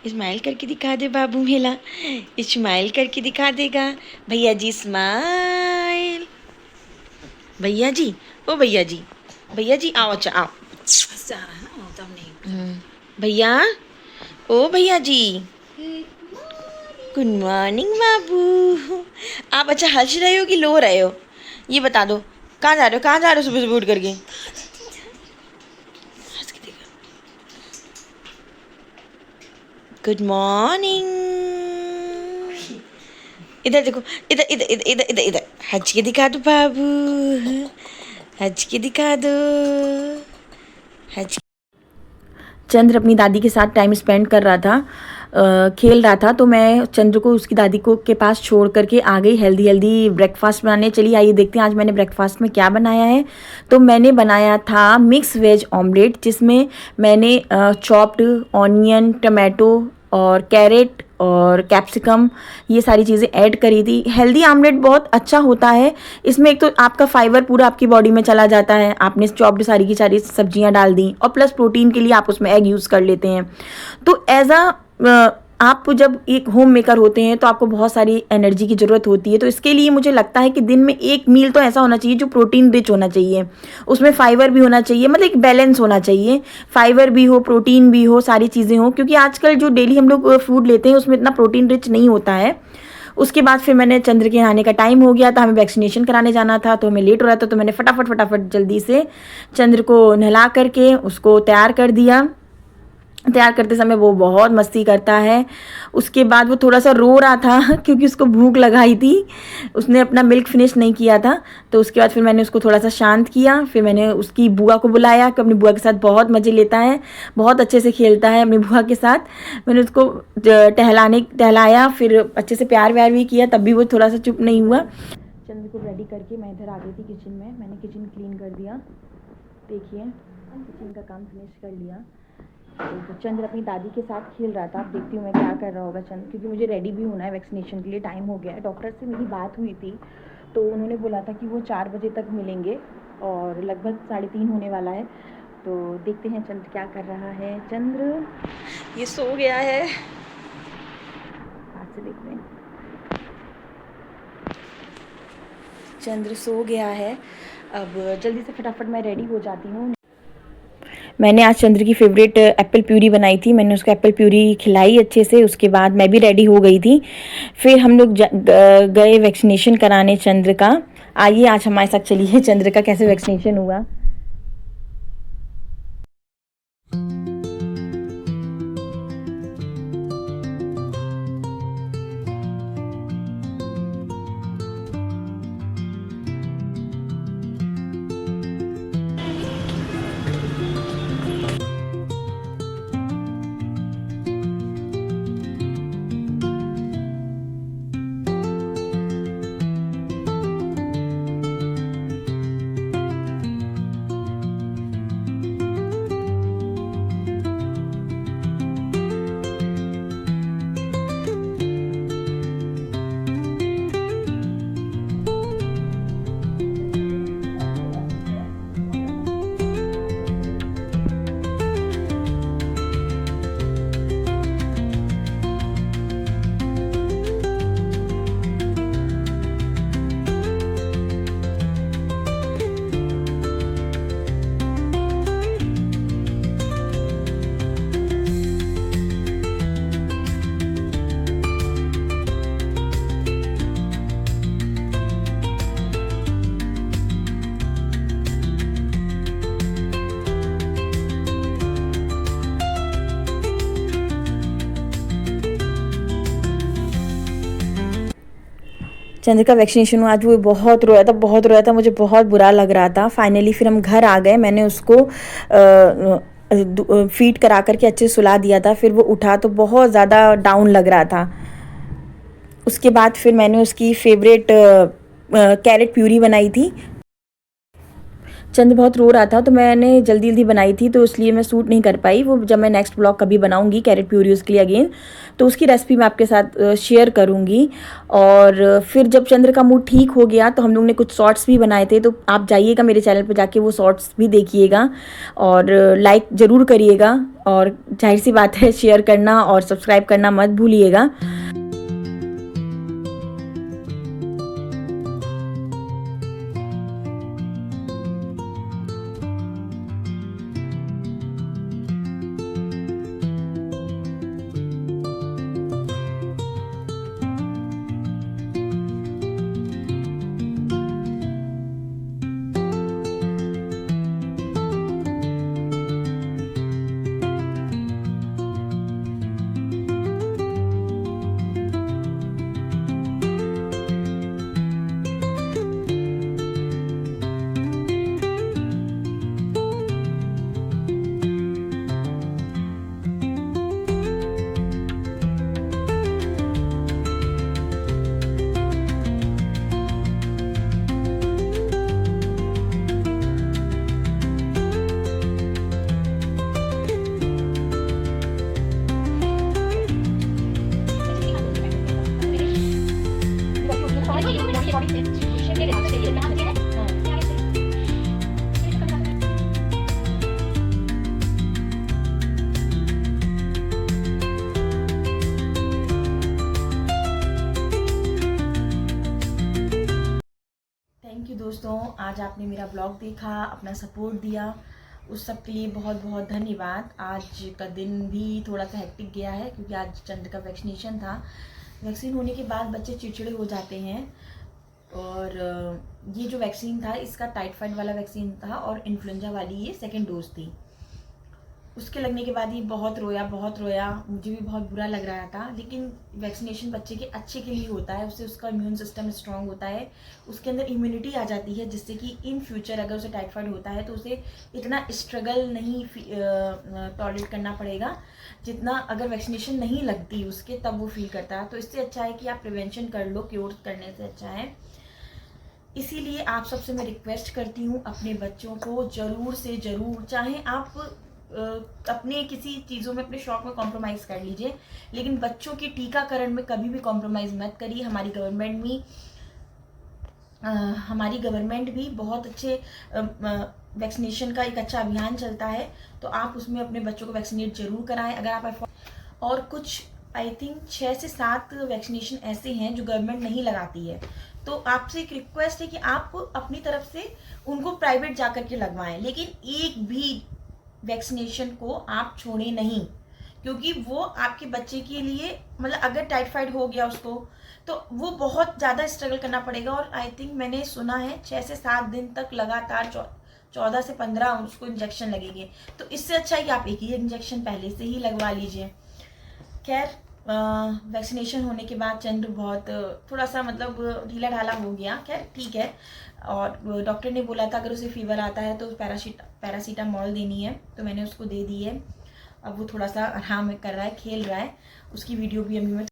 Smile करके दिखा दे बाबू मेला, smile करके दिखा देगा। भैया जी स्माइल। भैया जी, ओ भैया जी, भैया जी आओ, अच्छा आओ। फंस जा रहा है ना तो हम नहीं। भैया, ओ भैया जी, गुड मॉर्निंग बाबू। आप अच्छा हंस रहे हो कि लो रहे हो, ये बता दो। कहाँ जा रहे हो, कहाँ जा रहे हो सुबह सुबह उठ करके? Good morning. इधर देखो, इधर इधर इधर इधर इधर इधर हंस के दिखा दो बाबू, हंस के दिखा दो, हंस। चंद्र अपनी दादी के साथ टाइम स्पेंड कर रहा था, खेल रहा था, तो मैं चंद्र को उसकी दादी को के पास छोड़ करके आ गई हेल्दी हेल्दी ब्रेकफास्ट बनाने। चलिए आइए देखते हैं आज मैंने ब्रेकफास्ट में क्या बनाया है। तो मैंने बनाया था मिक्स वेज ऑमलेट, जिसमें मैंने चॉप्ड ऑनियन, टमाटो और कैरेट और कैप्सिकम ये सारी चीज़ें ऐड करी थी। हेल्दी आमलेट बहुत अच्छा होता है, इसमें एक तो आपका फाइबर पूरा आपकी बॉडी में चला जाता है, आपने चॉप्ड सारी की सारी सब्जियां डाल दी, और प्लस प्रोटीन के लिए आप उसमें एग यूज़ कर लेते हैं। तो एज आप जब एक होम मेकर होते हैं तो आपको बहुत सारी एनर्जी की ज़रूरत होती है, तो इसके लिए मुझे लगता है कि दिन में एक मील तो ऐसा होना चाहिए जो प्रोटीन रिच होना चाहिए, उसमें फाइबर भी होना चाहिए, मतलब एक बैलेंस होना चाहिए, फाइबर भी हो, प्रोटीन भी हो, सारी चीज़ें हो, क्योंकि आजकल जो डेली हम लोग फूड लेते हैं उसमें इतना प्रोटीन रिच नहीं होता है। उसके बाद फिर मैंने चंद्र के नहाने का टाइम हो गया था, हमें वैक्सीनेशन कराने जाना था, तो हमें लेट हो रहा था, तो मैंने फटाफट फटाफट जल्दी से चंद्र को नहला करके उसको तैयार कर दिया। तैयार करते समय वो बहुत मस्ती करता है। उसके बाद वो थोड़ा सा रो रहा था क्योंकि उसको भूख लगाई थी, उसने अपना मिल्क फिनिश नहीं किया था। तो उसके बाद फिर मैंने उसको थोड़ा सा शांत किया, फिर मैंने उसकी बुआ को बुलाया कि अपनी बुआ के साथ बहुत मज़े लेता है, बहुत अच्छे से खेलता है अपनी बुआ के साथ। मैंने उसको टहलाया, फिर अच्छे से प्यार व्यार भी किया, तब भी वो थोड़ा सा चुप नहीं हुआ। चंद्र को रेडी करके मैं इधर आ गई थी किचन में, मैंने किचन क्लीन कर दिया। देखिए किचन का काम फिनिश कर लिया। तो चंद्र अपनी दादी के साथ खेल रहा था। अब देखती हूँ मैं क्या कर रहा होगा चंद्र, क्योंकि मुझे रेडी भी होना है वैक्सीनेशन के लिए, टाइम हो गया है। डॉक्टर से मेरी बात हुई थी, तो उन्होंने बोला था कि वो 4 बजे तक मिलेंगे और लगभग 3:30 होने वाला है। तो देखते हैं चंद्र क्या कर रहा है। चंद्र ये सो गया है, हाथ से देखते हैं। चंद्र सो गया है। अब जल्दी से फटाफट मैं रेडी हो जाती हूँ। मैंने आज चंद्र की फेवरेट एप्पल प्यूरी बनाई थी, मैंने उसको एप्पल प्यूरी खिलाई अच्छे से। उसके बाद मैं भी रेडी हो गई थी, फिर हम लोग गए वैक्सीनेशन कराने चंद्र का। आइए आज हमारे साथ चलिए चंद्र का कैसे वैक्सीनेशन हुआ। चंद्र का वैक्सीनेशन हुआ, आज वो बहुत रोया था, बहुत रोया था, मुझे बहुत बुरा लग रहा था। फाइनली फिर हम घर आ गए, मैंने उसको फीड करा करके अच्छे से सुला दिया था। फिर वो उठा तो बहुत ज़्यादा डाउन लग रहा था। उसके बाद फिर मैंने उसकी फेवरेट कैरेट प्यूरी बनाई थी। चंद्र बहुत रो रहा था तो मैंने जल्दी जल्दी बनाई थी, तो इसलिए मैं शूट नहीं कर पाई। वो जब मैं नेक्स्ट ब्लॉग कभी बनाऊंगी कैरेट प्यूरी उसके लिए अगेन, तो उसकी रेसिपी मैं आपके साथ शेयर करूंगी। और फिर जब चंद्र का मूड ठीक हो गया तो हम लोग ने कुछ शॉर्ट्स भी बनाए थे, तो आप जाइएगा मेरे चैनल पर जाके वो शॉर्ट्स भी देखिएगा और लाइक ज़रूर करिएगा और जाहिर सी बात है शेयर करना और सब्सक्राइब करना मत भूलिएगा। थैंक यू दोस्तों, आज आपने मेरा ब्लॉग देखा, अपना सपोर्ट दिया, उस सब के लिए बहुत बहुत धन्यवाद। आज का दिन भी थोड़ा सा हेक्टिक गया है क्योंकि आज चंद्र का वैक्सीनेशन था। वैक्सीन होने के बाद बच्चे चिड़चिड़े हो जाते हैं और ये जो वैक्सीन था इसका टाइफाइड वाला वैक्सीन था और इन्फ्लुएंजा वाली ये सेकेंड डोज थी। उसके लगने के बाद ही बहुत रोया, मुझे भी बहुत बुरा लग रहा था। लेकिन वैक्सीनेशन बच्चे के अच्छे के लिए होता है, उससे उसका इम्यून सिस्टम स्ट्रांग होता है, उसके अंदर इम्यूनिटी आ जाती है, जिससे कि इन फ्यूचर अगर उसे टाइफाइड होता है तो उसे इतना स्ट्रगल नहीं टॉलरेट करना पड़ेगा जितना अगर वैक्सीनेशन नहीं लगती उसके तब वो फील करता है। तो इससे अच्छा है कि आप प्रिवेंशन कर लो, क्योर करने से अच्छा है। इसीलिए आप सबसे मैं रिक्वेस्ट करती हूँ, अपने बच्चों को ज़रूर से ज़रूर, चाहे आप अपने किसी चीज़ों में अपने शौक में कॉम्प्रोमाइज़ कर लीजिए, लेकिन बच्चों के टीकाकरण में कभी भी कॉम्प्रोमाइज़ मत करिए। हमारी गवर्नमेंट भी बहुत अच्छे वैक्सीनेशन का एक अच्छा अभियान चलता है, तो आप उसमें अपने बच्चों को वैक्सीनेट जरूर कराएं अगर आप। और कुछ आई थिंक 6 से 7 वैक्सीनेशन ऐसे हैं जो गवर्नमेंट नहीं लगाती है, तो आपसे एक रिक्वेस्ट है कि आप अपनी तरफ से उनको प्राइवेट जाकर के लगवाएं, लेकिन एक भी वैक्सीनेशन को आप छोड़ें नहीं, क्योंकि वो आपके बच्चे के लिए, मतलब अगर टाइफाइड हो गया उसको तो वो बहुत ज़्यादा स्ट्रगल करना पड़ेगा। और आई थिंक मैंने सुना है 6 से 7 दिन तक लगातार 14 से 15 उसको इंजेक्शन लगेंगे, तो इससे अच्छा है कि आप एक ही इंजेक्शन पहले से ही लगवा लीजिए। खैर, वैक्सीनेशन होने के बाद चंद्र बहुत थोड़ा सा मतलब ढीला ढाला हो गया। खैर ठीक है, और डॉक्टर ने बोला था अगर उसे फीवर आता है तो पैरासीटामोल देनी है, तो मैंने उसको दे दी है। अब वो थोड़ा सा आराम कर रहा है, खेल रहा है। उसकी वीडियो भी अभी मैं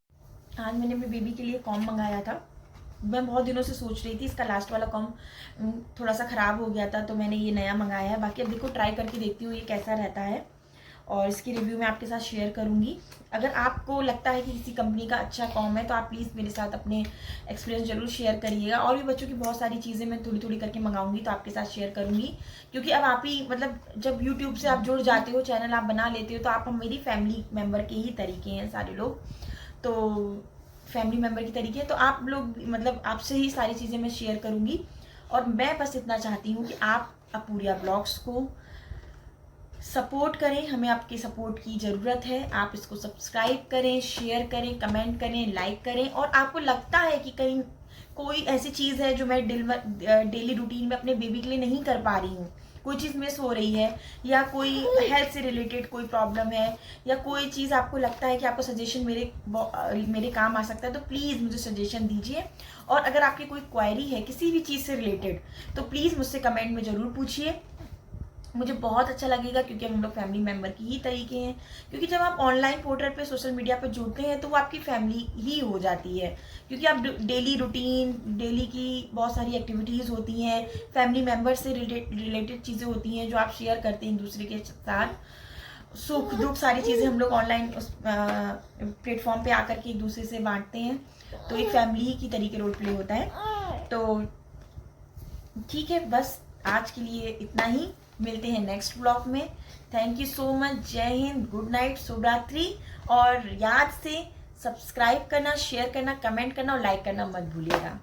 आज मैंने अपने बेबी के लिए कॉम मंगाया था। मैं बहुत दिनों से सोच रही थी, इसका लास्ट वाला कॉम थोड़ा सा ख़राब हो गया था, तो मैंने ये नया मंगाया है। बाकी अब देखो ट्राई करके देखती हूँ ये कैसा रहता है, और इसकी रिव्यू मैं आपके साथ शेयर करूंगी। अगर आपको लगता है कि किसी कंपनी का अच्छा कॉम है तो आप प्लीज़ मेरे साथ अपने एक्सपीरियंस जरूर शेयर करिएगा। और भी बच्चों की बहुत सारी चीज़ें मैं थोड़ी थोड़ी करके मंगाऊंगी तो आपके साथ शेयर करूंगी, क्योंकि अब आप ही मतलब जब यूट्यूब से आप जुड़ जाते हो, चैनल आप बना लेते हो, तो आप मेरी फैमिली मेम्बर के ही तरीके हैं सारे लोग, तो फैमिली मेम्बर की तरीके, तो आप लोग मतलब आपसे ही सारी चीज़ें मैं शेयर करूँगी। और मैं बस इतना चाहती हूँ कि आप अपूर्या ब्लॉग्स को सपोर्ट करें, हमें आपके सपोर्ट की ज़रूरत है। आप इसको सब्सक्राइब करें, शेयर करें, कमेंट करें, लाइक करें। और आपको लगता है कि कहीं कोई ऐसी चीज़ है जो मैं डेली रूटीन में अपने बेबी के लिए नहीं कर पा रही हूँ, कोई चीज़ मिस हो रही है, या कोई हेल्थ से रिलेटेड कोई प्रॉब्लम है, या कोई चीज़ आपको लगता है कि आपको सजेशन मेरे काम आ सकता है, तो प्लीज़ मुझे सजेशन दीजिए। और अगर आपकी कोई क्वेरी है किसी भी चीज़ से रिलेटेड तो प्लीज़ मुझसे कमेंट में ज़रूर पूछिए, मुझे बहुत अच्छा लगेगा, क्योंकि हम लोग फैमिली मेम्बर की ही तरीके हैं। क्योंकि जब आप ऑनलाइन पोर्टल पे सोशल मीडिया पे जुड़ते हैं तो वो आपकी फैमिली ही हो जाती है, क्योंकि आप डेली रूटीन, डेली की बहुत सारी एक्टिविटीज़ होती हैं, फैमिली मेम्बर से रिलेटेड चीज़ें होती हैं जो आप शेयर करते हैं एक दूसरे के साथ, सुख दुख सारी चीज़ें हम लोग ऑनलाइन उस प्लेटफॉर्म पे आकर के एक दूसरे से बांटते हैं, तो एक फैमिली की तरीके रोल प्ले होता है। तो ठीक है, बस आज के लिए इतना ही। मिलते हैं नेक्स्ट ब्लॉग में। Thank you so much. जय हिंद, गुड नाइट, शुभ रात्रि। और याद से सब्सक्राइब करना, शेयर करना, कमेंट करना और लाइक करना मत भूलिएगा।